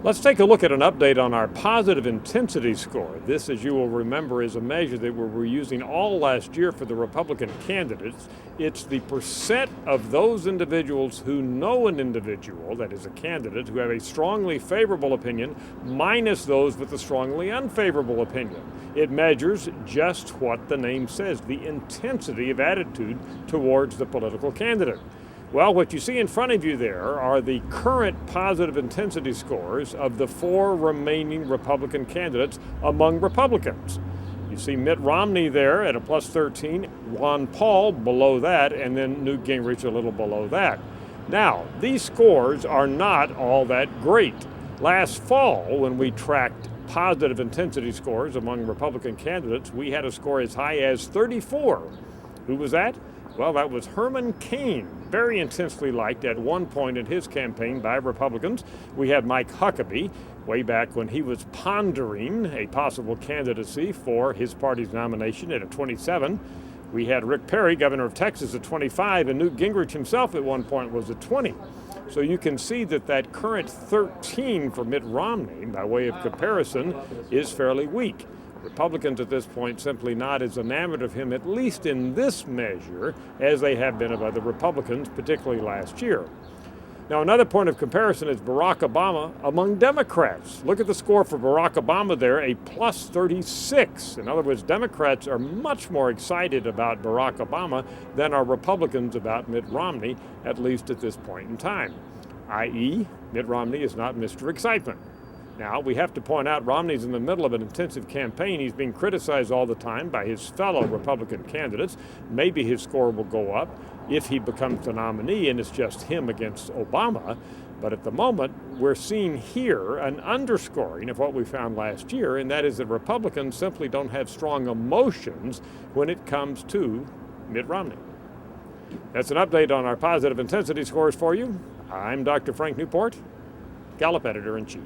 Let's take a look at an update on our positive intensity score. This, as you will remember, is a measure that we were using all last year for the Republican candidates. It's the percent of those individuals who know an individual, that is a candidate, who have a strongly favorable opinion, minus those with a strongly unfavorable opinion. It measures just what the name says, the intensity of attitude towards the political candidate. Well, what you see in front of you there are the current positive intensity scores of the 4 remaining Republican candidates among Republicans. You see Mitt Romney there at a plus 13, Ron Paul below that, and then Newt Gingrich a little below that. Now, these scores are not all that great. Last fall, when we tracked positive intensity scores among Republican candidates, we had a score as high as 34. Who was that? Well, that was Herman Cain, very intensely liked at one point in his campaign by Republicans. We had Mike Huckabee, way back when he was pondering a possible candidacy for his party's nomination at a 27. We had Rick Perry, governor of Texas, at 25, and Newt Gingrich himself at one point was at 20. So you can see that current 13 for Mitt Romney, by way of comparison, is fairly weak. Republicans at this point simply not as enamored of him, at least in this measure, as they have been of other Republicans, particularly last year. Now, another point of comparison is Barack Obama among Democrats. Look at the score for Barack Obama there, a plus 36. In other words, Democrats are much more excited about Barack Obama than are Republicans about Mitt Romney, at least at this point in time, i.e., Mitt Romney is not Mr. Excitement. Now, we have to point out Romney's in the middle of an intensive campaign. He's being criticized all the time by his fellow Republican candidates. Maybe his score will go up if he becomes the nominee and it's just him against Obama. But at the moment, we're seeing here an underscoring of what we found last year, and that is that Republicans simply don't have strong emotions when it comes to Mitt Romney. That's an update on our positive intensity scores for you. I'm Dr. Frank Newport, Gallup Editor-in-Chief.